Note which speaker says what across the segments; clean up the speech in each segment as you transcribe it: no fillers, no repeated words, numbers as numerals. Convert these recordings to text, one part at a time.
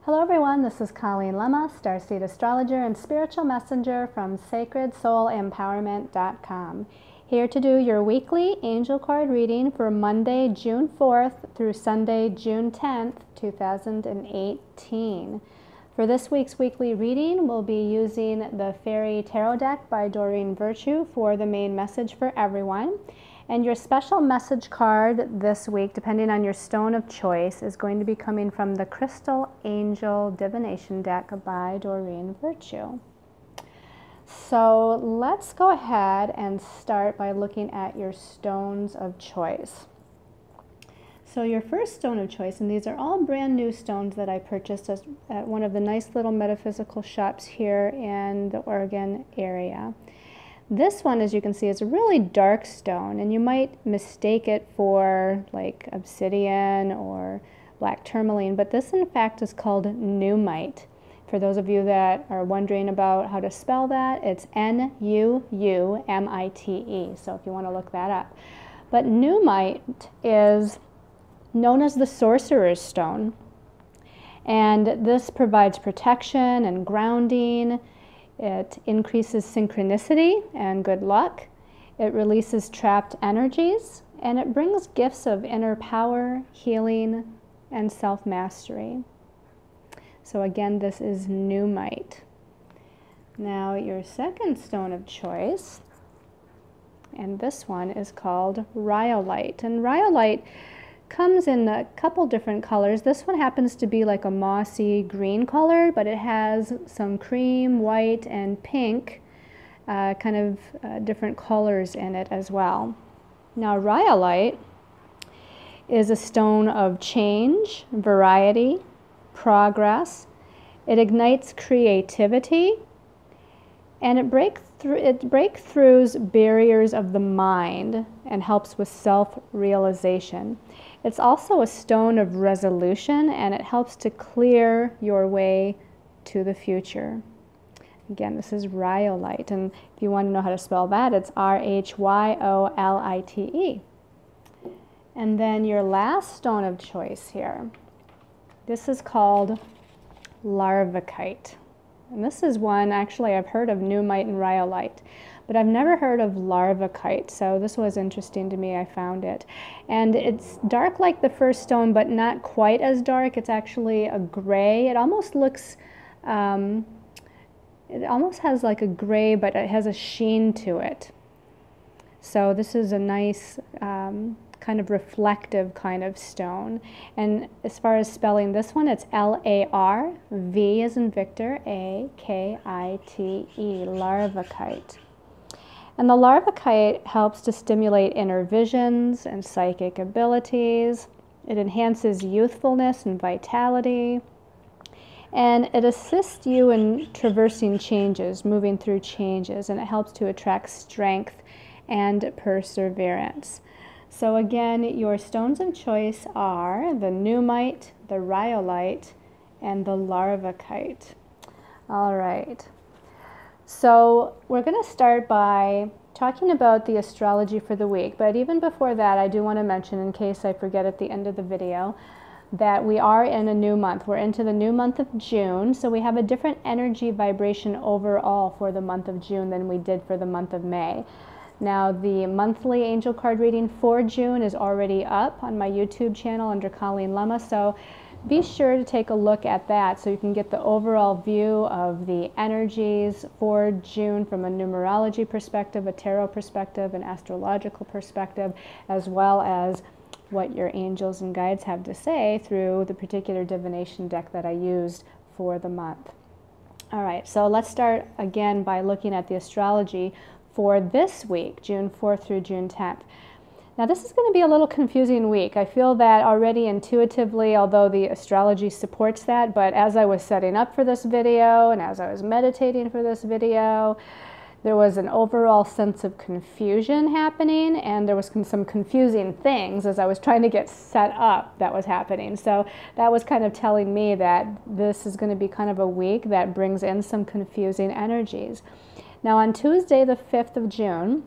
Speaker 1: Hello everyone, this is Colleen Lemma, Starseed Astrologer and Spiritual Messenger from SacredSoulEmpowerment.com. Here to do your weekly angel card reading for Monday, June 4th through Sunday, June 10th, 2018. For this week's weekly reading, we'll be using the Faerie Tarot deck by Doreen Virtue for the main message for everyone. And your special message card this week, depending on your stone of choice, is going to be coming from the Crystal Angel Divination deck by Doreen Virtue. So let's go ahead and start by looking at your stones of choice. So your first stone of choice, and these are all brand new stones that I purchased at one of the nice little metaphysical shops here in the Oregon area. This one, as you can see, is a really dark stone, and you might mistake it for like obsidian or black tourmaline, but this in fact is called Nuumite. For those of you that are wondering about how to spell that, it's N-U-U-M-I-T-E, so if you want to look that up. But Nuumite is known as the Sorcerer's Stone, and this provides protection and grounding. It increases synchronicity and good luck. It releases trapped energies, and it brings gifts of inner power, healing, and self-mastery. So again, this is Nuumite. Now your second stone of choice, and this one is called Rhyolite. And Rhyolite comes in a couple different colors. This one happens to be like a mossy green color, but it has some cream, white, and pink different colors in it as well. Now Rhyolite is a stone of change, variety, progress. It ignites creativity, and it breaks through barriers of the mind and helps with self-realization. It's also a stone of resolution, and it helps to clear your way to the future. Again, this is Rhyolite, and if you want to know how to spell that, it's R-H-Y-O-L-I-T-E. And then your last stone of choice here, this is called Larvikite. And this is one, actually, I've heard of Nuumite and Rhyolite, but I've never heard of Larvikite, so this was interesting to me. I found it. And it's dark like the first stone, but not quite as dark. It's actually a gray. It almost looks, it almost has like a gray, but it has a sheen to it. So this is a nice kind of reflective kind of stone. And as far as spelling this one, it's L-A-R-V as in Victor, A-K-I-T-E, Larvikite. And the Larvikite helps to stimulate inner visions and psychic abilities. It enhances youthfulness and vitality. And it assists you in traversing changes, moving through changes, and it helps to attract strength and perseverance. So again, your stones of choice are the Nuumite, the Rhyolite, and the Larvikite. All right. So we're going to start by talking about the astrology for the week. But even before that, I do want to mention, in case I forget at the end of the video, that we are in a new month. We're into the new month of June, so we have a different energy vibration overall for the month of June than we did for the month of May. Now, the monthly angel card reading for June is already up on my YouTube channel under Colleen Lemma, so be sure to take a look at that so you can get the overall view of the energies for June from a numerology perspective, a tarot perspective, an astrological perspective, as well as what your angels and guides have to say through the particular divination deck that I used for the month. All right, so let's start again by looking at the astrology for this week, June 4th through June 10th. Now this is going to be a little confusing week. I feel that already intuitively, although the astrology supports that, but as I was setting up for this video and as I was meditating for this video, there was an overall sense of confusion happening, and there was some confusing things as I was trying to get set up that was happening. So that was kind of telling me that this is going to be kind of a week that brings in some confusing energies. Now on Tuesday, the 5th of June,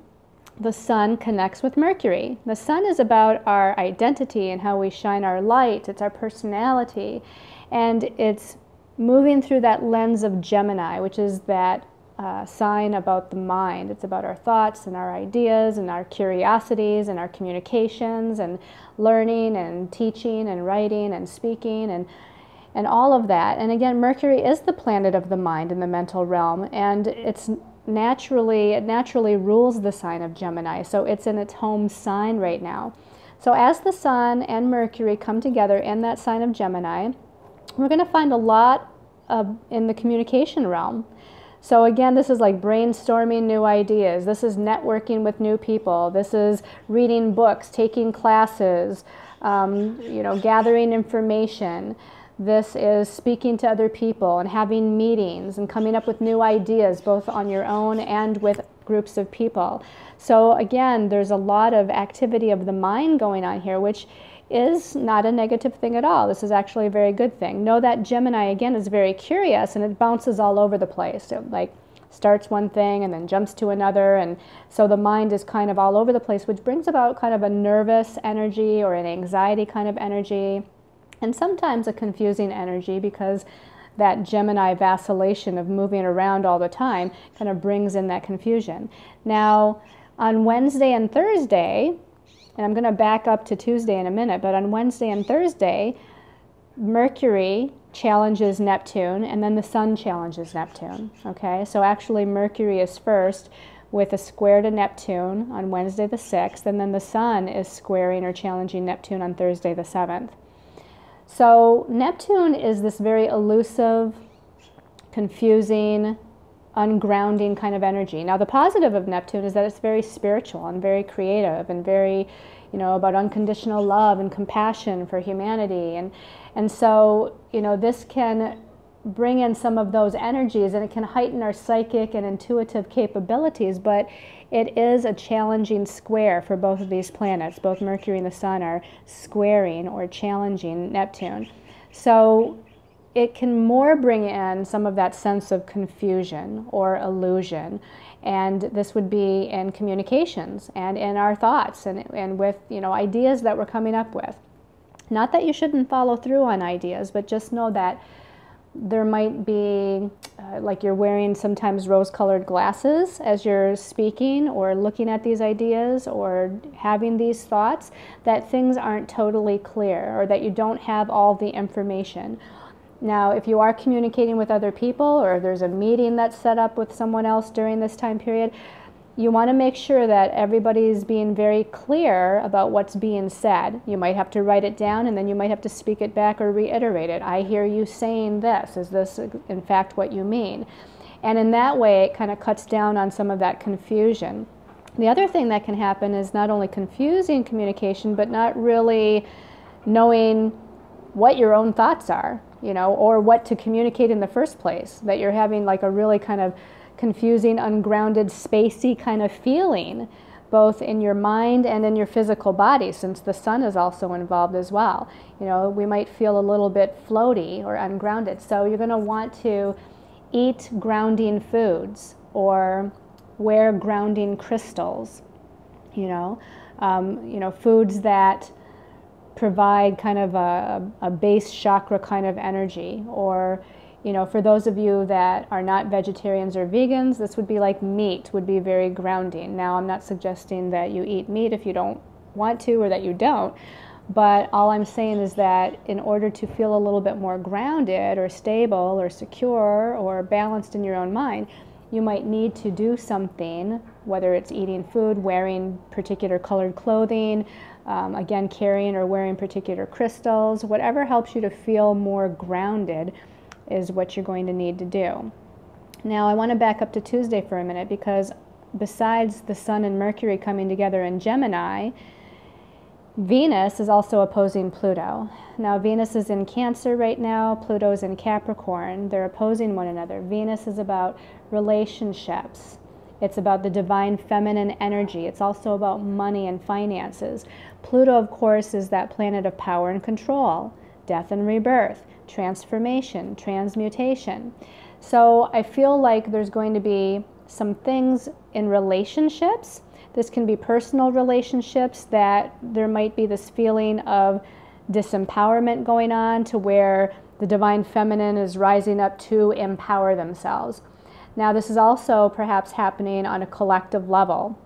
Speaker 1: the sun connects with Mercury. The sun is about our identity and how we shine our light. It's our personality. And it's moving through that lens of Gemini, which is that sign about the mind. It's about our thoughts and our ideas and our curiosities and our communications and learning and teaching and writing and speaking and all of that. And again, Mercury is the planet of the mind in the mental realm, and it naturally rules the sign of Gemini. So it's in its home sign right now. So as the Sun and Mercury come together in that sign of Gemini, we're going to find a lot in the communication realm. So again, this is like brainstorming new ideas. This is networking with new people. This is reading books, taking classes, gathering information. This is speaking to other people and having meetings and coming up with new ideas, both on your own and with groups of people. So again, there's a lot of activity of the mind going on here, which is not a negative thing at all. This is actually a very good thing. Know that Gemini, again, is very curious, and it bounces all over the place. It like starts one thing and then jumps to another, and so the mind is kind of all over the place, which brings about kind of a nervous energy or an anxiety kind of energy, and sometimes a confusing energy, because that Gemini vacillation of moving around all the time kind of brings in that confusion. Now, on Wednesday and Thursday, and I'm going to back up to Tuesday in a minute, but on Wednesday and Thursday, Mercury challenges Neptune, and then the Sun challenges Neptune. Okay, so actually Mercury is first with a square to Neptune on Wednesday the 6th, and then the Sun is squaring or challenging Neptune on Thursday the 7th. So Neptune is this very elusive, confusing, ungrounding kind of energy. Now, the positive of Neptune is that it's very spiritual and very creative and very, about unconditional love and compassion for humanity. And so, this can bring in some of those energies, and it can heighten our psychic and intuitive capabilities, but it is a challenging square for both of these planets. Both Mercury and the Sun are squaring or challenging Neptune. So it can more bring in some of that sense of confusion or illusion, and this would be in communications and in our thoughts and with ideas that we're coming up with. Not that you shouldn't follow through on ideas, but just know that there might be, like you're wearing sometimes rose-colored glasses as you're speaking or looking at these ideas or having these thoughts, that things aren't totally clear or that you don't have all the information. Now, if you are communicating with other people, or if there's a meeting that's set up with someone else during this time period, you want to make sure that everybody's being very clear about what's being said. You might have to write it down, and then you might have to speak it back or reiterate it. I hear you saying this. Is this, in fact, what you mean? And in that way, it kind of cuts down on some of that confusion. The other thing that can happen is not only confusing communication, but not really knowing what your own thoughts are, or what to communicate in the first place, that you're having like a really kind of confusing, ungrounded, spacey kind of feeling, both in your mind and in your physical body, since the Sun is also involved as well. We might feel a little bit floaty or ungrounded. So you're going to want to eat grounding foods or wear grounding crystals, foods that provide kind of a base chakra kind of energy. Or, for those of you that are not vegetarians or vegans, this would be like meat would be very grounding. Now, I'm not suggesting that you eat meat if you don't want to or that you don't, but all I'm saying is that in order to feel a little bit more grounded or stable or secure or balanced in your own mind, you might need to do something, whether it's eating food, wearing particular colored clothing, again, carrying or wearing particular crystals, whatever helps you to feel more grounded is what you're going to need to do. Now, I want to back up to Tuesday for a minute, because besides the Sun and Mercury coming together in Gemini, Venus is also opposing Pluto. Now, Venus is in Cancer right now, Pluto is in Capricorn. They're opposing one another. Venus is about relationships. It's about the divine feminine energy. It's also about money and finances. Pluto, of course, is that planet of power and control, death and rebirth, transformation, transmutation. So I feel like there's going to be some things in relationships. This can be personal relationships that there might be this feeling of disempowerment going on, to where The divine feminine is rising up to empower themselves. Now, this is also perhaps happening on a collective level.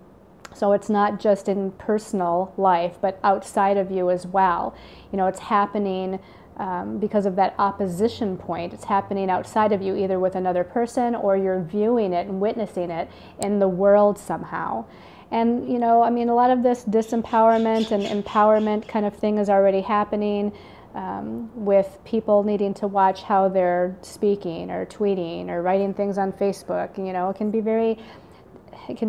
Speaker 1: So it's not just in personal life, but outside of you as well. You know, it's happening because of that opposition point. It's happening outside of you, either with another person or you're viewing it and witnessing it in the world somehow. And, you know, I mean, a lot of this disempowerment and empowerment kind of thing is already happening with people needing to watch how they're speaking or tweeting or writing things on Facebook. You know, it can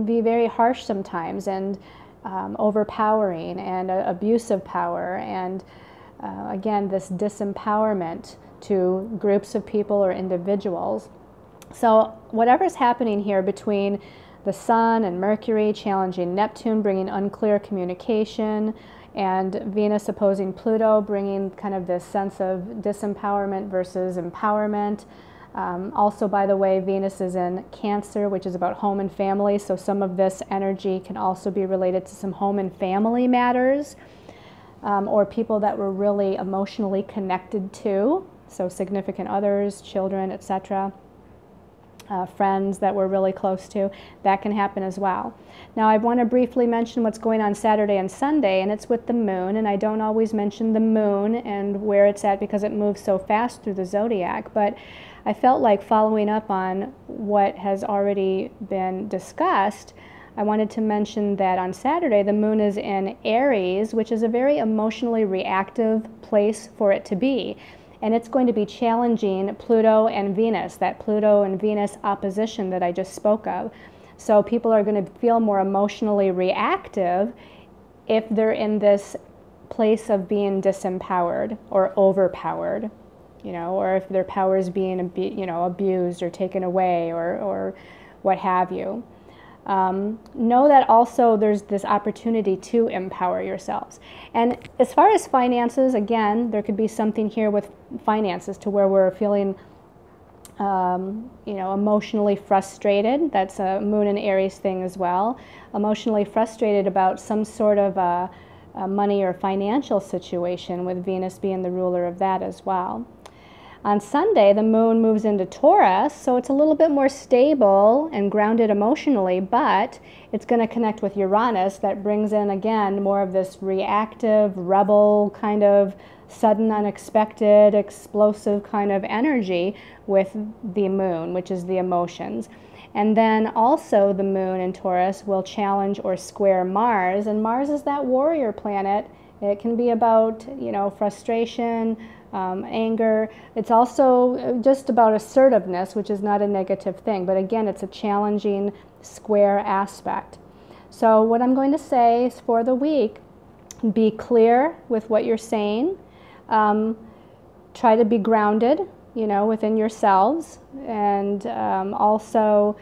Speaker 1: be very harsh sometimes, and overpowering and abuse of power, and again, this disempowerment to groups of people or individuals. So whatever's happening here between the Sun and Mercury challenging Neptune, bringing unclear communication, and Venus opposing Pluto, bringing kind of this sense of disempowerment versus empowerment. Also, by the way, Venus is in Cancer, which is about home and family, so some of this energy can also be related to some home and family matters, or people that we're really emotionally connected to, so significant others, children, etc., friends that we're really close to. That can happen as well. Now, I want to briefly mention what's going on Saturday and Sunday, and it's with the moon, and I don't always mention the moon and where it's at because it moves so fast through the zodiac, but I felt like following up on what has already been discussed, I wanted to mention that on Saturday the moon is in Aries, which is a very emotionally reactive place for it to be. And it's going to be challenging Pluto and Venus, that Pluto and Venus opposition that I just spoke of. So people are going to feel more emotionally reactive if they're in this place of being disempowered or overpowered, you know, or if their power is being, abused or taken away, or what have you. Know that also there's this opportunity to empower yourselves. And as far as finances, again, there could be something here with finances to where we're feeling, emotionally frustrated. That's a moon and Aries thing as well. Emotionally frustrated about some sort of a money or financial situation, with Venus being the ruler of that as well. On Sunday, the moon moves into Taurus, so it's a little bit more stable and grounded emotionally, but it's going to connect with Uranus that brings in, again, more of this reactive, rebel kind of sudden, unexpected, explosive kind of energy with the moon, which is the emotions. And then also the moon in Taurus will challenge or square Mars, and Mars is that warrior planet. It can be about, frustration, anger. It's also just about assertiveness, which is not a negative thing, but again, it's a challenging square aspect. So what I'm going to say is, for the week, be clear with what you're saying. Try to be grounded, within yourselves, and also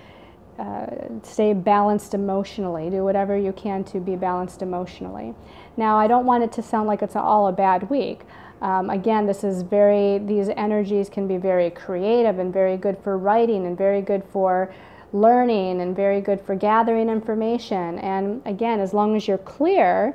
Speaker 1: stay balanced emotionally. Do whatever you can to be balanced emotionally. Now, I don't want it to sound like it's all a bad week. Again, these energies can be very creative and very good for writing and very good for learning and very good for gathering information. And again, as long as you're clear,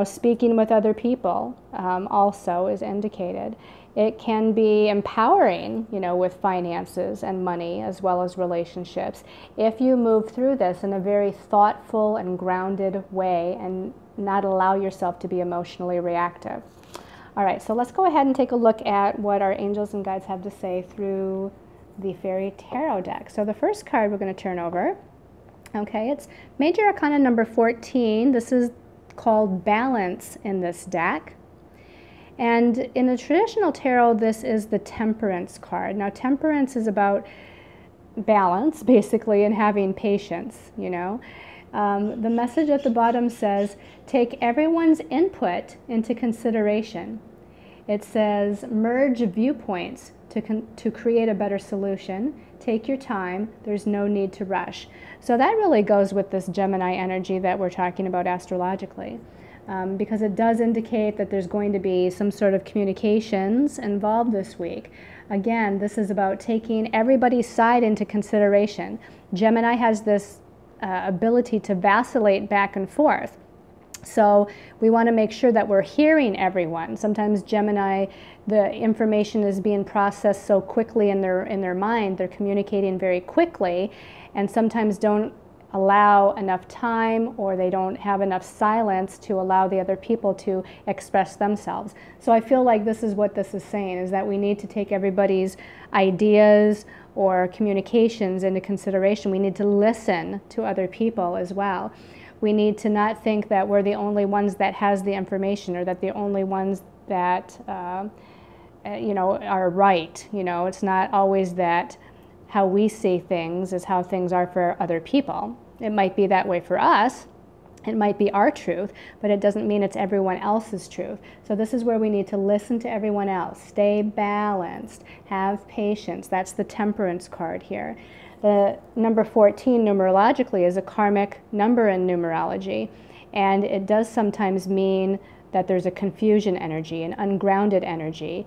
Speaker 1: speaking with other people also is indicated. It can be empowering, with finances and money as well as relationships, if you move through this in a very thoughtful and grounded way and not allow yourself to be emotionally reactive. All right, so let's go ahead and take a look at what our angels and guides have to say through the Faerie Tarot deck. So the first card we're going to turn over, okay, it's Major Arcana number 14. This is called Balance in this deck. And in the traditional tarot, this is the Temperance card. Now, Temperance is about balance, basically, and having patience, The message at the bottom says, take everyone's input into consideration. It says, merge viewpoints to create a better solution. Take your time. There's no need to rush. So that really goes with this Gemini energy that we're talking about astrologically, because it does indicate that there's going to be some sort of communications involved this week. Again, this is about taking everybody's side into consideration. Gemini has this ability to vacillate back and forth. So we want to make sure that we're hearing everyone. Sometimes Gemini, the information is being processed so quickly in their mind, they're communicating very quickly, and sometimes don't allow enough time, or they don't have enough silence to allow the other people to express themselves. So I feel like this is what this is saying, is that we need to take everybody's ideas or communications into consideration. We need to listen to other people as well. We need to not think that we're the only ones that has the information, or that the only ones that are right. It's not always that how we see things is how things are for other people. It might be that way for us. It might be our truth, but it doesn't mean it's everyone else's truth. So this is where we need to listen to everyone else, stay balanced, have patience. That's the Temperance card here. The number 14 numerologically is a karmic number in numerology, and it does sometimes mean that there's a confusion energy, an ungrounded energy.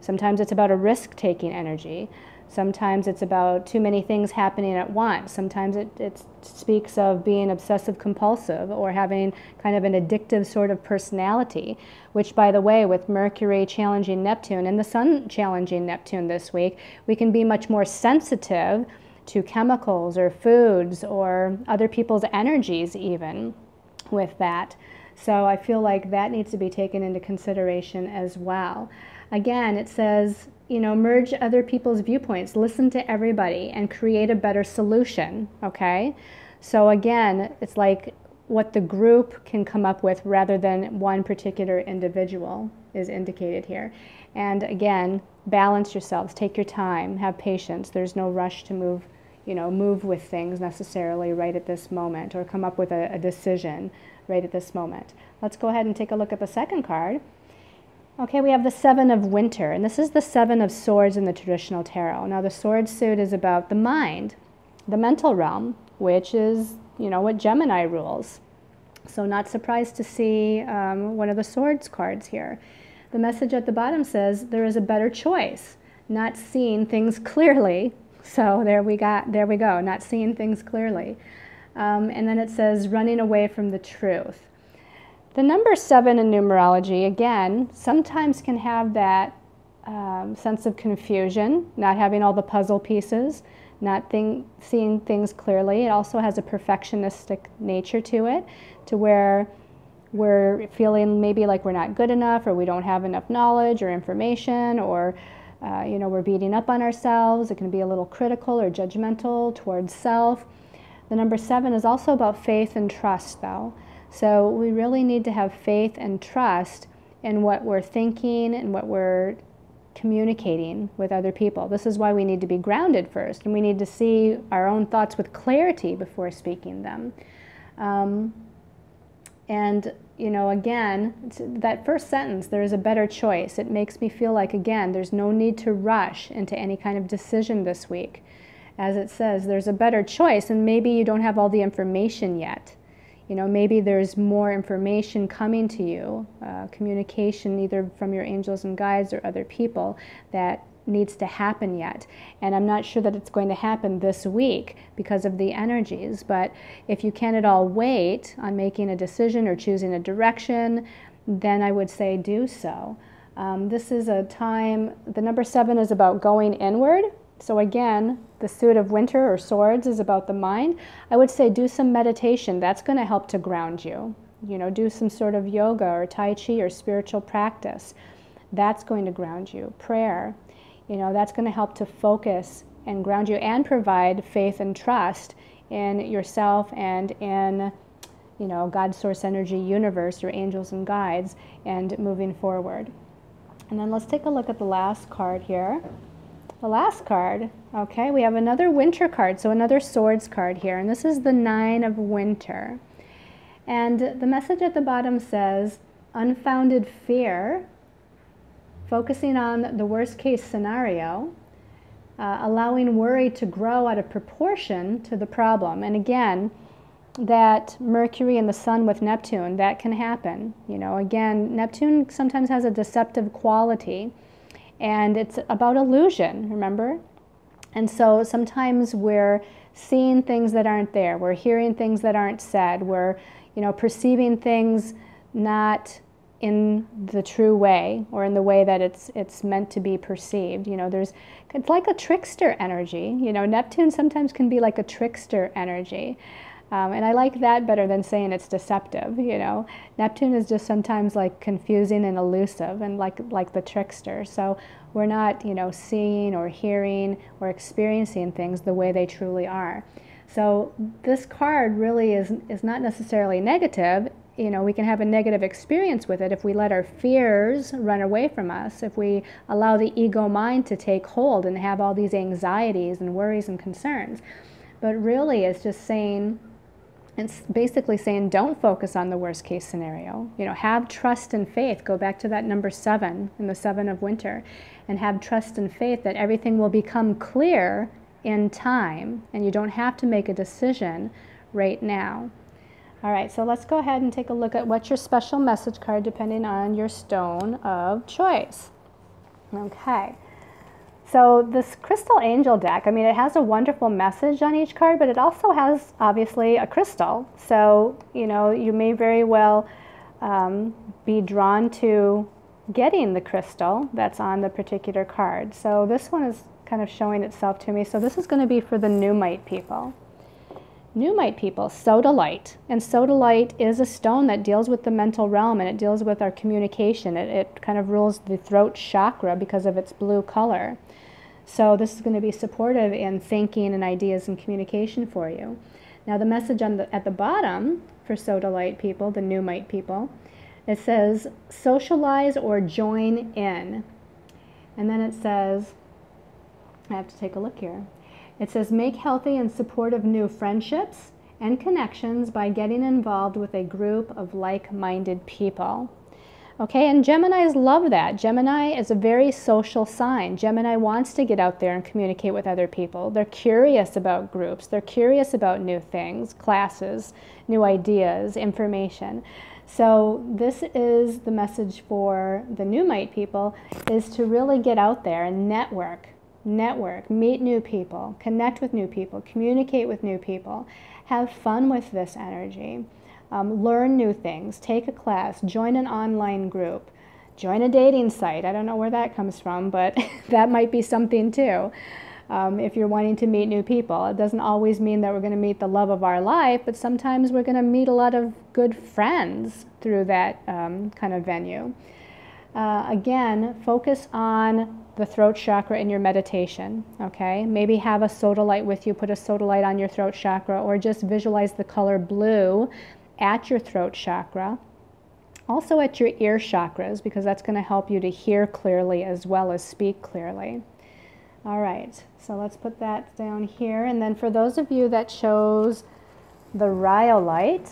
Speaker 1: Sometimes it's about a risk-taking energy. Sometimes it's about too many things happening at once. Sometimes it speaks of being obsessive compulsive, or having kind of an addictive sort of personality, which, by the way, with Mercury challenging Neptune and the Sun challenging Neptune this week, we can be much more sensitive to chemicals or foods or other people's energies even with that. So I feel like that needs to be taken into consideration as well. Again, it says, merge other people's viewpoints, listen to everybody, and create a better solution, okay? So again, it's like what the group can come up with rather than one particular individual is indicated here. And again, balance yourselves, take your time, have patience. There's no rush to move with things necessarily right at this moment, or come up with a decision right at this moment. Let's go ahead and take a look at the second card. Okay, we have the Seven of Winter, and this is the Seven of Swords in the traditional tarot. Now, the sword suit is about the mind, the mental realm, which is, what Gemini rules. So not surprised to see one of the swords cards here. The message at the bottom says there is a better choice, not seeing things clearly. So there we go, not seeing things clearly. And then it says running away from the truth. The number 7 in numerology, again, sometimes can have that sense of confusion, not having all the puzzle pieces, not seeing things clearly. It also has a perfectionistic nature to it, to where we're feeling maybe like we're not good enough, or we don't have enough knowledge or information, or we're beating up on ourselves. It can be a little critical or judgmental towards self. The number 7 is also about faith and trust, though. So we really need to have faith and trust in what we're thinking and what we're communicating with other people. This is why we need to be grounded first, and we need to see our own thoughts with clarity before speaking them. Again, that first sentence, there is a better choice. It makes me feel like, again, there's no need to rush into any kind of decision this week. As it says, there's a better choice, and maybe you don't have all the information yet. Maybe there's more information coming to you, communication either from your angels and guides or other people that needs to happen yet. And I'm not sure that it's going to happen this week because of the energies, but if you can at all wait on making a decision or choosing a direction, then I would say do so. This is a time, the number 7 is about going inward. So again, the suit of winter or swords is about the mind. I would say do some meditation. That's going to help to ground you. Do some sort of yoga or tai chi or spiritual practice. That's going to ground you. Prayer, that's going to help to focus and ground you and provide faith and trust in yourself and in, God's source energy universe, your angels and guides, and moving forward. And then let's take a look at the last card here. The last card, okay, we have another winter card, so another swords card here, and this is the 9 of Winter. And the message at the bottom says, unfounded fear, focusing on the worst case scenario, allowing worry to grow out of proportion to the problem. And again, that Mercury and the Sun with Neptune, that can happen. Again, Neptune sometimes has a deceptive quality. And it's about illusion, remember? And so sometimes we're seeing things that aren't there. We're hearing things that aren't said. We're,
Speaker 2: perceiving things not in the true way or in the way that it's meant to be perceived. It's like a trickster energy. Neptune sometimes can be like a trickster energy. And I like that better than saying it's deceptive. Neptune is just sometimes like confusing and elusive and like the trickster. So we're not, seeing or hearing or experiencing things the way they truly are. So this card really is not necessarily negative. We can have a negative experience with it if we let our fears run away from us, if we allow the ego mind to take hold and have all these anxieties and worries and concerns. But really it's just saying, it's basically saying don't focus on the worst case scenario. Have trust and faith. Go back to that number 7 in the 7 of winter and have trust and faith that everything will become clear in time and you don't have to make a decision right now. All right, so let's go ahead and take a look at what's your special message card depending on your stone of choice. Okay. So this crystal angel deck, it has a wonderful message on each card, but it also has obviously a crystal. So, you may very well be drawn to getting the crystal that's on the particular card. So this one is kind of showing itself to me. So this is going to be for the Pneumite people. Pneumite people, sodalite. And sodalite is a stone that deals with the mental realm and it deals with our communication. It kind of rules the throat chakra because of its blue color. So this is going to be supportive in thinking and ideas and communication for you. Now the message at the bottom for sodalite people, the Pneumite people, it says socialize or join in. And then it says, I have to take a look here. It says make healthy and supportive new friendships and connections by getting involved with a group of like-minded people. Okay, and Geminis love that. Gemini is a very social sign. Gemini wants to get out there and communicate with other people. They're curious about groups. They're curious about new things, classes, new ideas, information. So this is the message for the Pneumite people, is to really get out there and network, meet new people, connect with new people, communicate with new people, have fun with this energy. Learn new things, take a class, join an online group, join a dating site. I don't know where that comes from, but that might be something too. If you're wanting to meet new people. It doesn't always mean that we're going to meet the love of our life, but sometimes we're going to meet a lot of good friends through that kind of venue. Again, focus on the throat chakra in your meditation, okay? Maybe have a sodalite with you, put a sodalite on your throat chakra, or just visualize the color blue at your throat chakra. Also at your ear chakras, because that's going to help you to hear clearly as well as speak clearly. All right, so let's put that down here. And then for those of you that chose the Rhyolite,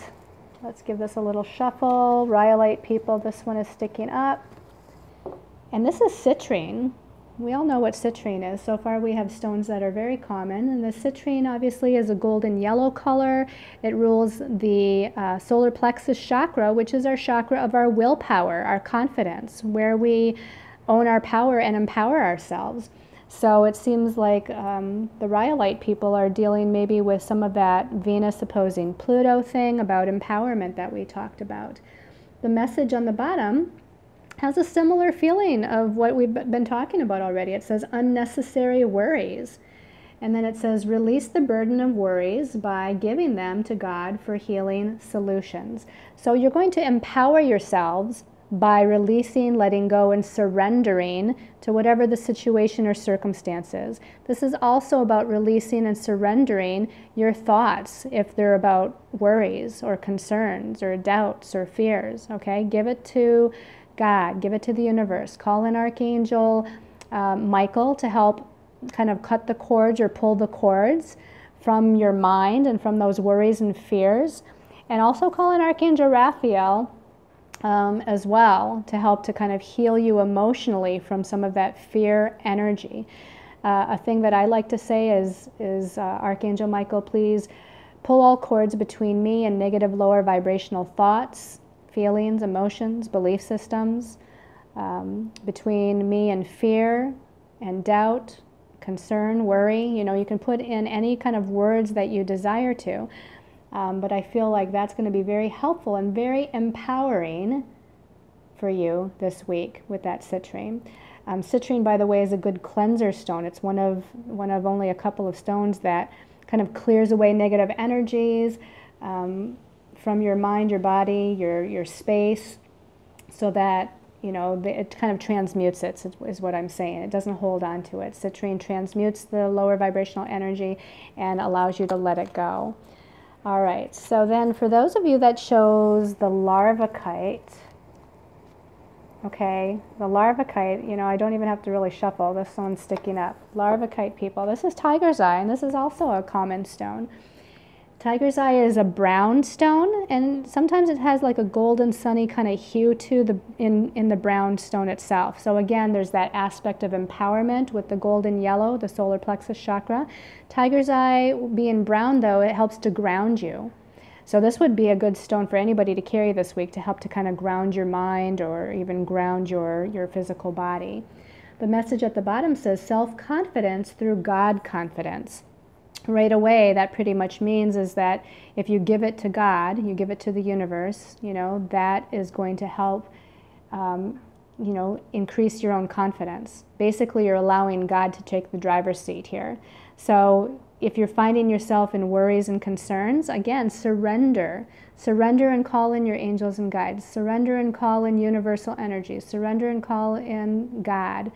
Speaker 2: let's give this a little shuffle. Rhyolite people, this one is sticking up. And this is citrine. We all know what citrine is. So far we have stones that are very common. And the citrine obviously is a golden yellow color. It rules the solar plexus chakra, which is our chakra of our willpower, our confidence, where we own our power and empower ourselves. So it seems like the Rhyolite people are dealing maybe with some of that Venus opposing Pluto thing about empowerment that we talked about. The message on the bottom has a similar feeling of what we've been talking about already. It says unnecessary worries. And then it says release the burden of worries by giving them to God for healing solutions. So you're going to empower yourselves by releasing, letting go, and surrendering to whatever the situation or circumstances. This is also about releasing and surrendering your thoughts if they're about worries or concerns or doubts or fears, okay? Give it to God, give it to the universe. Call in Archangel Michael to help kind of cut the cords or pull the cords from your mind and from those worries and fears. And also call in Archangel Raphael as well to help to kind of heal you emotionally from some of that fear energy. A thing that I like to say is Archangel Michael, please pull all cords between me and negative lower vibrational thoughts, feelings, emotions, belief systems, between me and fear and doubt, concern, worry. You know, you can put in any kind of words that you desire to. But I feel like that's going to be very helpful and very empowering for you this week with that citrine. Citrine, by the way, is a good cleanser stone. It's one of only a couple of stones that kind of clears away negative energies from your mind, your body, your space, so that, you know, it kind of transmutes it, is what I'm saying. It doesn't hold on to it. Citrine transmutes the lower vibrational energy and allows you to let it go. All right, so then for those of you that chose the larvakite, okay, the larvakite, you know, I don't even have to really shuffle. This one's sticking up. Larvakite people, this is tiger's eye, and this is also a common stone. Tiger's eye is a brown stone, and sometimes it has like a golden sunny kind of hue to the in the brown stone itself. So again, there's that aspect of empowerment with the golden yellow, the solar plexus chakra. Tiger's eye being brown, though, it helps to ground you. So this would be a good stone for anybody to carry this week to help to kind of ground your mind or even ground your physical body. The message at the bottom says self-confidence through God confidence. Right away, that pretty much means is that if you give it to God, you give it to the universe, you know, that is going to help, you know, increase your own confidence. Basically, you're allowing God to take the driver's seat here. So if you're finding yourself in worries and concerns, again, surrender. Surrender and call in your angels and guides. Surrender and call in universal energy. Surrender and call in God.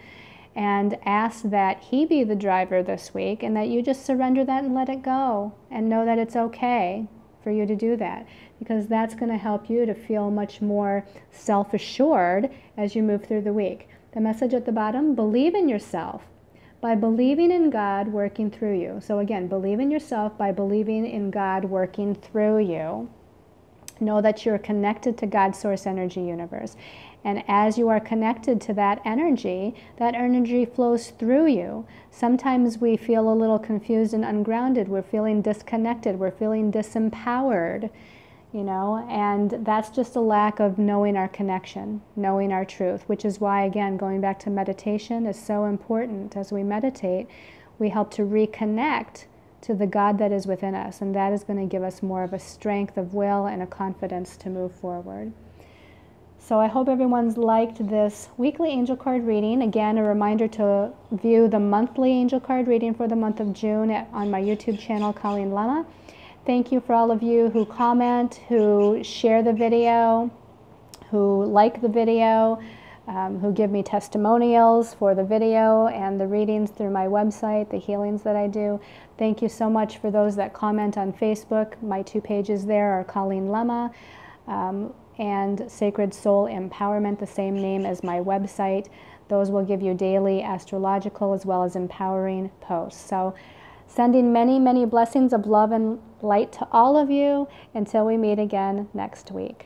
Speaker 2: And ask that He be the driver this week, and that you just surrender that and let it go, and know that it's okay for you to do that, because that's going to help you to feel much more self-assured as you move through the week. The message at the bottom, believe in yourself by believing in God working through you. So again, believe in yourself by believing in God working through you. Know that you're connected to God's source energy universe. And as you are connected to that energy flows through you. Sometimes we feel a little confused and ungrounded. We're feeling disconnected. We're feeling disempowered, you know, and that's just a lack of knowing our connection, knowing our truth, which is why, again, going back to meditation is so important. As we meditate, we help to reconnect to the God that is within us, and that is going to give us more of a strength of will and a confidence to move forward. So I hope everyone's liked this weekly angel card reading. Again, a reminder to view the monthly angel card reading for the month of June on my YouTube channel, Colleen Lemma. Thank you for all of you who comment, who share the video, who like the video, who give me testimonials for the video and the readings through my website, the healings that I do. Thank you so much for those that comment on Facebook. My 2 pages there are Colleen Lemma and Sacred Soul Empowerment, the same name as my website. Those will give you daily astrological as well as empowering posts. So sending many, many blessings of love and light to all of you until we meet again next week.